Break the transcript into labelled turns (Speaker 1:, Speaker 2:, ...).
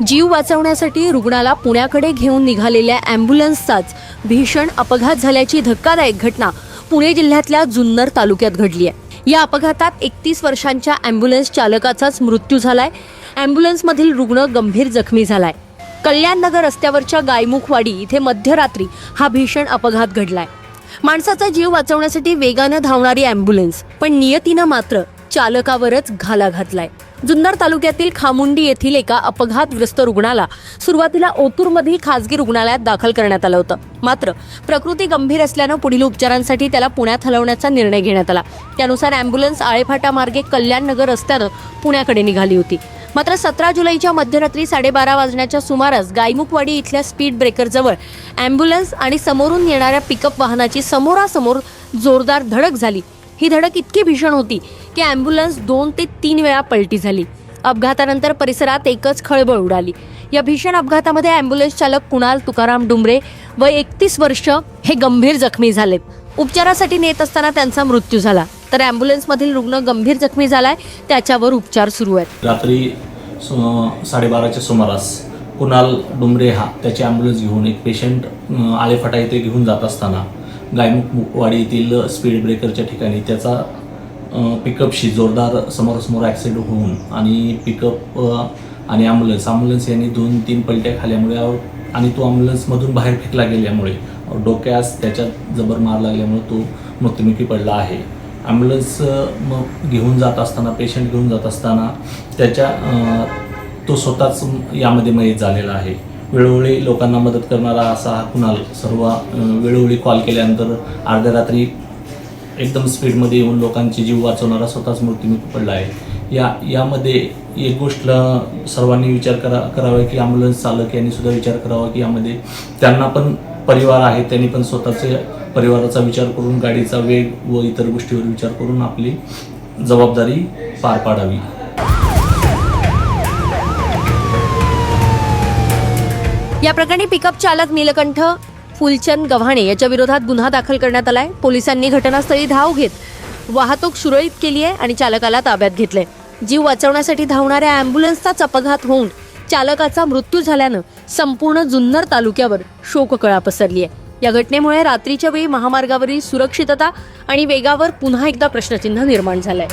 Speaker 1: जीव वाचवण्यासाठी रुग्णाला पुण्याकडे घेऊन निघालेल्या अँब्युलन्सचाच भीषण अपघात झाल्याची धक्कादायक घटना पुणे जिल्ह्यातल्या जुन्नर तालुक्यात घडली आहे। या अपघातात 31 वर्षांच्या अँब्युलन्स चालकाचाच मृत्यू झालाय। अँब्युलन्समधील रुग्ण गंभीर जखमी झालाय। कल्याणनगर रस्त्यावरच्या गायमुखवाडी इथे मध्यरात्री हा भीषण अपघात घडलाय। माणसाचा जीव वाचवण्यासाठी वेगानं धावणारी अँब्युलन्स, पण नियतीनं मात्र चालकावरच घाला घातलाय। जुन्नर तालुक्यातील खामुंडी येथील एका अपघातग्रस्त रुग्णाला सुरुवातीला ओतूरमधील खासगी रुग्णालयात दाखल करण्यात आलं होतं। मात्र प्रकृती गंभीर असल्यानं पुढील उपचारांसाठी त्याला पुण्यात हलवण्याचा निर्णय घेण्यात आला। त्यानुसार अँब्युलन्स आळेफाटा मार्गे कल्याणनगर रस्त्यानं पुण्याकडे निघाली होती। मात्र 17 जुलैच्या मध्यरात्री 12:30 वाजण्याच्या सुमारास गायमुखवाडी इथल्या स्पीड ब्रेकरजवळ अँब्युलन्स आणि समोरून येणाऱ्या पिकअप वाहनाची समोरासमोर जोरदार धडक झाली। ही धडक इतकी भीषण होती की अँब्युलन्स 2 ते 3 वेळा पलटी झाली। अपघातानंतर परिसरात एकच खळबळ उडाली। या भीषण अपघातामध्ये अँब्युलन्स चालक कुणाल तुकाराम डुंबरे व 31 वर्ष हे गंभीर जखमी झालेत। उपचारासाठी नेत असताना त्यांचा मृत्यू झाला, तर अँब्युलन्समधील रुग्ण गंभीर जखमी झालाय, त्याच्यावर उपचार सुरू आहेत।
Speaker 2: रात्री 12:30च्या सुमारास कुणाल डुंबरे हा त्याची ॲम्ब्युलन्स घेऊन एक पेशंट आळेफाटा येथे घेऊन जात असताना गायमुखवाडी येथील स्पीड ब्रेकरच्या ठिकाणी त्याचा पिकअपशी जोरदार समोरासमोर ॲक्सिडेंट होऊन आणि पिकअप आणि ॲम्ब्युलन्स यांनी 2-3 पलट्या खाल्यामुळे आणि तो ॲम्ब्युलन्समधून बाहेर फेकला गेल्यामुळे डोक्यास त्याच्यात जबर मार लागल्यामुळे तो मृत्युमुखी पडला आहे। ॲम्ब्युलन्स घेऊन जात असताना, पेशंट घेऊन जात असताना तो स्वतःच यामध्ये मयत झालेला आहे। वेळोवेळी लोकांना मदत करणारा असा हा कुणाल सर्व वेळोवेळी कॉल केल्यानंतर अर्ध्या रात्री एकदम स्पीडमध्ये येऊन लोकांचे जीव वाचवणारा स्वतःच मृत्युमुखी पडला आहे। यामध्ये एक गोष्ट सर्वांनी विचार करावा की ॲम्ब्युलन्स चालक यांनी सुद्धा विचार करावा की यामध्ये त्यांना पण परिवार आहे, त्यांनी पण स्वतःच्या परिवाराचा विचार करून गाडीचा वेग व इतर गोष्टीवर विचार करून आपली जबाबदारी पार पाडावी।
Speaker 1: या प्रकरणी पिकअप चालक नीलकंठ फुलचंद गव्हाणे याच्या विरोधात गुन्हा दाखल करण्यात आलाय। पोलिसांनी घटनास्थळी धाव घेत वाहतूक सुरळीत केली आहे आणि चालकाला ताब्यात घेतलंय। जीव वाचवण्यासाठी धावणाऱ्या अँब्युलन्सचाच अपघात होऊन चालकाचा मृत्यू झाल्यानं संपूर्ण जुन्नर तालुक्यावर शोककळा पसरली आहे। या घटनेमुळे रात्रीच्या वेळी महामार्गावरील सुरक्षितता आणि वेगावर पुन्हा एकदा प्रश्नचिन्ह निर्माण झालंय।